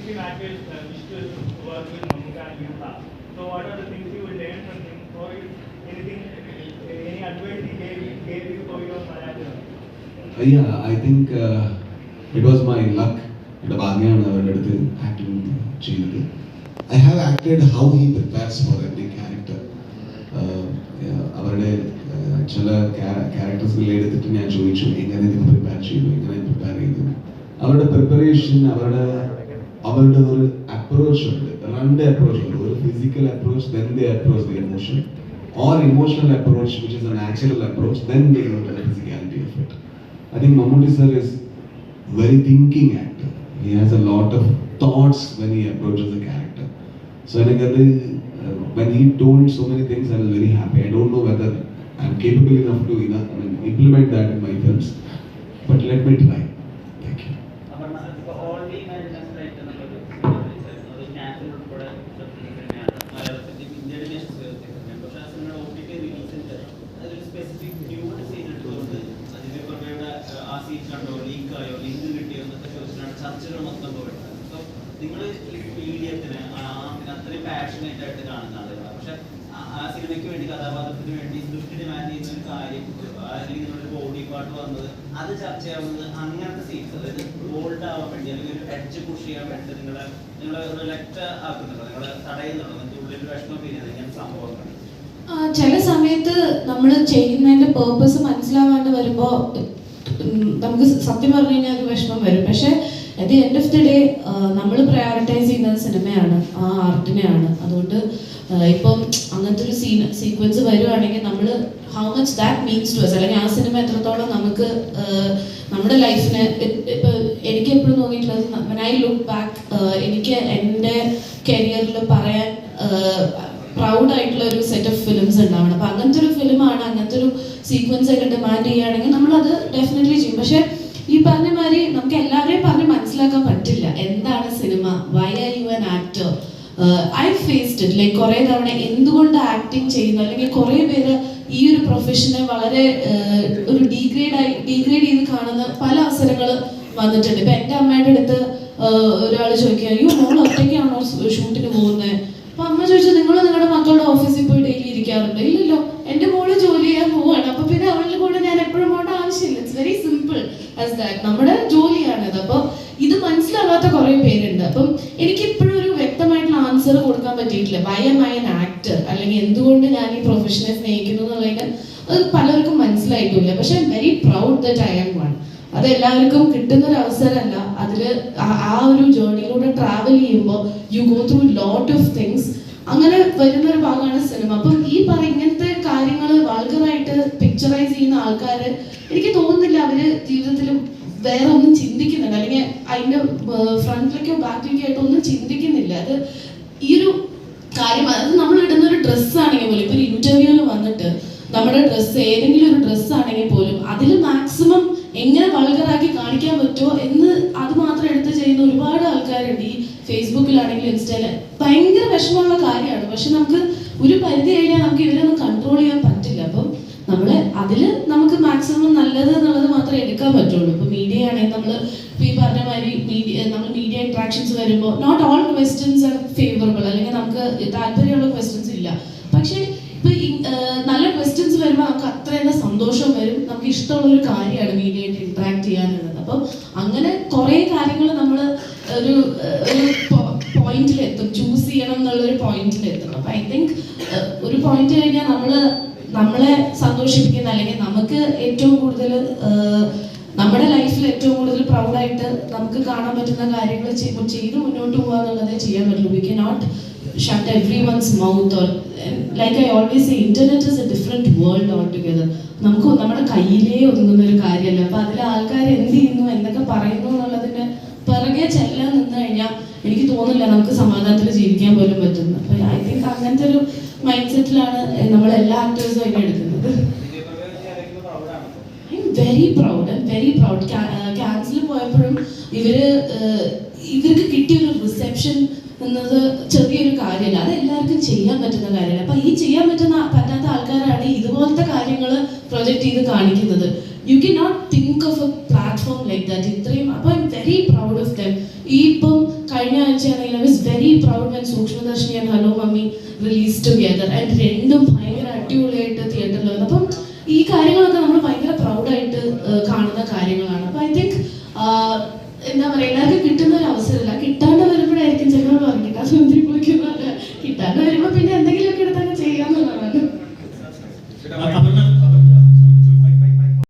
16 actors wish to work with Mammootty and Yuka. So what are the things you will learn from him, or anything, any advice he gave you for your Malayalam? Yeah, I think it was my luck. The Bhagyana acting cheyunnathu. I have acted how he prepares for every character. അവരുടെ ചില ക്യാരക്ടേഴ്സുകൾ എടുത്തിട്ട് ഞാൻ ചോദിച്ചു എങ്ങനെ ഇത് prepare ചെയ്തു, എങ്ങനെ prepare ചെയ്തു. അവരുടെ പ്രിപ്പറേഷൻ, അവരുടെ ഒരു അപ്രോച്ച് ഉണ്ട്, രണ്ട് അപ്രോച്ച് ഉണ്ട്. ഒരു physical approach, then they approach the emotion, or emotional approach which is a natural approach, then they go to the physicality of it. I think Mammootty sir is very thinking actor. He has a lot of thoughts when he approaches a character. So when he told so many things, I was very happy. I don't know whether I am capable enough to implement that in my films, but let me try. Thank you. നിങ്ങൾ മീഡിയത്തിന് അത്രയും passionate ആയിട്ട് കാണുന്ന ആളുകളാണ്. പക്ഷെ ആ സിനിമയ്ക്ക് വേണ്ടി, കഥാപാത്രത്തിന് വേണ്ടി സ്ക്രിപ്റ്റ് ഡിമാൻഡ് ചെയ്യുന്ന ഒരു കാര്യം, അല്ലെങ്കിൽ നിങ്ങളുടെ ബോഡി പാർട്ട് വന്നത്, അത് ചർച്ചയാവുന്നത് അങ്ങനത്തെ സീൻസ്, അതായത് ബോൾഡ് ആവാൻ വേണ്ടി അല്ലെങ്കിൽ ഒരു എഡ്ജ് പുഷ് ചെയ്യാൻ വേണ്ടി നിങ്ങളെ റിലക്റ്റ് ആക്കുന്നുണ്ടോ, നിങ്ങളെ തടയുന്നുണ്ടോ, നിങ്ങൾക്ക് ഉള്ളിൽ വിഷമം ചെയ്യുന്നത് ഇങ്ങനത്തെ സംഭവങ്ങൾ? ചില സമയത്ത് നമ്മൾ ചെയ്യുന്നതിന്റെ പേർപ്പസ് മനസ്സിലാവാണ്ട് വരുമ്പോൾ നമുക്ക് സത്യം പറഞ്ഞു കഴിഞ്ഞാൽ അത് വിഷമം വരും. പക്ഷെ at the end of the day നമ്മൾ പ്രയോറിറ്റൈസ് ചെയ്യുന്നത് സിനിമയാണ്, ആ ആർട്ടിനെയാണ്. അതുകൊണ്ട് ഇപ്പം അങ്ങനത്തെ ഒരു സീക്വൻസ് വരുവാണെങ്കിൽ നമ്മൾ how much that means to us, അല്ലെങ്കിൽ ആ സിനിമ എത്രത്തോളം നമുക്ക് നമ്മുടെ ലൈഫിന്. ഇപ്പം എനിക്ക് എപ്പോഴും തോന്നിയിട്ടുള്ളത്, when I look back, എനിക്ക് എൻ്റെ കരിയറിൽ പറയാൻ പ്രൗഡ് ആയിട്ടുള്ള ഒരു സെറ്റ് ഓഫ് ഫിലിംസ് ഉണ്ടാവണം. അപ്പം അങ്ങനത്തെ ഒരു ഫിലിമാണ്, അങ്ങനത്തെ ഒരു സീക്വൻസ് ഒക്കെ ഡിമാൻഡ് ചെയ്യുകയാണെങ്കിൽ നമ്മളത് ഡെഫിനറ്റ്ലി ചെയ്യും. പക്ഷെ ഈ പറഞ്ഞ മാതിരി നമുക്ക് എല്ലാവരെയും പറഞ്ഞ് മനസ്സിലാക്കാൻ പറ്റില്ല എന്താണ് cinema, why are you an actor. I faced it, like കുറേ തവണ എന്തുകൊണ്ട് ആക്ടിങ് ചെയ്യുന്നു, അല്ലെങ്കിൽ കുറേ പേര് ഈ ഒരു പ്രൊഫഷനെ വളരെ ഒരു ഡീഗ്രേഡ് ചെയ്ത് കാണുന്ന പല അവസരങ്ങൾ വന്നിട്ടുണ്ട്. ഇപ്പം എൻ്റെ അമ്മയുടെ അടുത്ത് ഒരാൾ ചോദിക്കുക, അയ്യോ മോൾ ഒറ്റയ്ക്കാണോ ഷൂട്ടിന് പോകുന്നത്? അപ്പം അമ്മ ചോദിച്ചു, നിങ്ങൾ നിങ്ങളുടെ മക്കളുടെ ഓഫീസിൽ പോയി ഡെയിലി ഇരിക്കാറുണ്ട്? ഇല്ലല്ലോ, എൻ്റെ മോള് ജോലി ചെയ്യാൻ പോവാണ്, അപ്പം പിന്നെ അവളുടെ കൂടെ ഞാൻ എപ്പോഴും പോകേണ്ട ആവശ്യമില്ല. It's very simple as that. നമ്മുടെ ജോലിയാണത്. അപ്പോൾ ഇത് മനസ്സിലാകാത്ത കുറേ പേരുണ്ട്. അപ്പം എനിക്കിപ്പോഴും ഒരു വ്യക്തമായിട്ടുള്ള ആൻസർ കൊടുക്കാൻ പറ്റിയിട്ടില്ല, why am I an actor, അല്ലെങ്കിൽ എന്തുകൊണ്ട് ഞാൻ ഈ പ്രൊഫഷനെ സ്നേഹിക്കുന്നു എന്നുള്ളതിന് അത് പലർക്കും മനസ്സിലായിട്ടില്ല. പക്ഷെ I am very proud that I am one. അത് എല്ലാവർക്കും കിട്ടുന്നൊരു അവസരമല്ല. അതിൽ ആ ഒരു ജേർണിയിലൂടെ ട്രാവൽ ചെയ്യുമ്പോൾ you go through lot of things. അങ്ങനെ വരുന്നൊരു ഭാഗമാണ് സിനിമ. അപ്പം ഈ ഇങ്ങനത്തെ കാര്യങ്ങൾ വാൾഗറായിട്ട് പിക്ചറൈസ് ചെയ്യുന്ന ആൾക്കാർ എനിക്ക് തോന്നുന്നില്ല അവര് ജീവിതത്തിൽ വേറെ ഒന്നും ചിന്തിക്കുന്നുണ്ട്, അല്ലെങ്കിൽ അതിൻ്റെ ഫ്രണ്ടിലേക്കോ ബാക്കിലേക്കോ ആയിട്ട് ഒന്നും ചിന്തിക്കുന്നില്ല. അത് ഈ ഒരു കാര്യം, അത് നമ്മൾ ഇടുന്ന ഒരു ഡ്രസ്സാണെങ്കിൽ പോലും, ഇപ്പോൾ ഒരു ഇന്റർവ്യൂവിൽ വന്നിട്ട് നമ്മുടെ ഡ്രസ്സ് ഏതെങ്കിലും ഒരു ഡ്രസ്സാണെങ്കിൽ പോലും അതിൽ മാക്സിമം എങ്ങനെ വൾഗറാക്കി കാണിക്കാൻ പറ്റുമോ എന്ന് അത് മാത്രം എടുത്ത് ചെയ്യുന്ന ഒരുപാട് ആൾക്കാരുണ്ട്. ഈ ഫേസ്ബുക്കിലാണെങ്കിലും ഇൻസ്റ്റയിൽ ഭയങ്കര വിഷമമുള്ള കാര്യമാണ്. പക്ഷെ നമുക്ക് ഒരു പരിധി കഴിഞ്ഞാൽ നമുക്ക് ഇവരൊന്നും കൺട്രോൾ ചെയ്യാൻ പറ്റില്ല. അപ്പം നമ്മളെ അതിൽ നമുക്ക് മാക്സിമം നല്ലത് എന്നുള്ളത് മാത്രമേ എടുക്കാൻ പറ്റുള്ളൂ. ഇപ്പോൾ മീഡിയ ആണെങ്കിൽ നമ്മൾ ഈ പറഞ്ഞ മാതിരി നമ്മൾ മീഡിയ ഇൻട്രാക്ഷൻസ് വരുമ്പോൾ not all questions are favourable, അല്ലെങ്കിൽ നമുക്ക് താല്പര്യമുള്ള ക്വസ്റ്റ്യൻസ് ഇല്ല. പക്ഷേ ഇപ്പോൾ നല്ല ക്വസ്റ്റ്യൻസ് വരുമ്പോൾ നമുക്ക് അത്ര തന്നെ സന്തോഷം വരും. നമുക്ക് ഇഷ്ടമുള്ളൊരു കാര്യമാണ് മീഡിയയായിട്ട് ഇൻട്രാക്ട് ചെയ്യാനുള്ളത്. അപ്പം അങ്ങനെ കുറേ കാര്യങ്ങൾ നമ്മൾ ഒരു പോയിന്റിലെത്തും, ചൂസ് ചെയ്യണം എന്നുള്ളൊരു പോയിന്റിലെത്തും. അപ്പം ഐ തിങ്ക് ഒരു പോയിന്റ് കഴിഞ്ഞാൽ നമ്മളെ സന്തോഷിപ്പിക്കുന്ന, അല്ലെങ്കിൽ നമുക്ക് ഏറ്റവും കൂടുതൽ നമ്മുടെ ലൈഫിൽ ഏറ്റവും കൂടുതൽ പ്രൗഡായിട്ട് നമുക്ക് കാണാൻ പറ്റുന്ന കാര്യങ്ങൾ ചെയ്ത് മുന്നോട്ട് പോകുക എന്നുള്ളതേ ചെയ്യാൻ പറ്റുള്ളൂ. We can not shut everyone's mouth, or like I always say, internet is a different world altogether. നമുക്ക് നമ്മുടെ കയ്യിലേ ഒതുങ്ങുന്ന ഒരു കാര്യമല്ല. അപ്പം അതിൽ ആൾക്കാർ എന്ത് ചെയ്യുന്നു, എന്തൊക്കെ പറയുന്നു എന്നുള്ളതിന് പിറകെ ചെല്ലാൻ നിന്ന് കഴിഞ്ഞാൽ എനിക്ക് തോന്നുന്നില്ല നമുക്ക് സമാധാനത്തിൽ ജീവിക്കാൻ പോലും പറ്റുന്നു. അപ്പം ഐ തിങ്ക് അങ്ങനത്തെ ഒരു മൈൻഡ് സെറ്റിലാണ് നമ്മളെല്ലാ ആക്ടേഴ്സും അതിനെ എടുക്കുന്നത്. I am very proud. Cancel പോയപ്പോഴും ഇവർക്ക് കിട്ടിയൊരു റിസെപ്ഷൻ എന്നത് ചെറിയൊരു കാര്യമല്ല, അത് എല്ലാവർക്കും ചെയ്യാൻ പറ്റുന്ന കാര്യമല്ല. അപ്പം ഈ ചെയ്യാൻ പറ്റാത്ത ആൾക്കാരാണ് ഇതുപോലത്തെ കാര്യങ്ങൾ പ്രൊജക്റ്റ് ചെയ്ത് കാണിക്കുന്നത്. You can not think of a platform like that. ഇത്രയും അപ്പം I am very proud of them. ഈ ഇപ്പം കഴിഞ്ഞ ആഴ്ച വെച്ചാണെങ്കിൽ I was very proud when Sookshmadarshini and hello mummy release together and രണ്ടും ഭയങ്കര അടിപൊളിയായിട്ട് തിയേറ്ററിൽ വന്നു. അപ്പം ഈ കാര്യങ്ങളൊക്കെ നമ്മൾ ഭയങ്കര പ്രൗഡായിട്ട് കാണുന്ന കാര്യങ്ങളാണ്. അപ്പം ഐ തിങ്ക് എന്താ പറയുക, എല്ലാവർക്കും കിട്ടുന്ന ഒരു അവസരമില്ല, കിട്ടാണ്ട്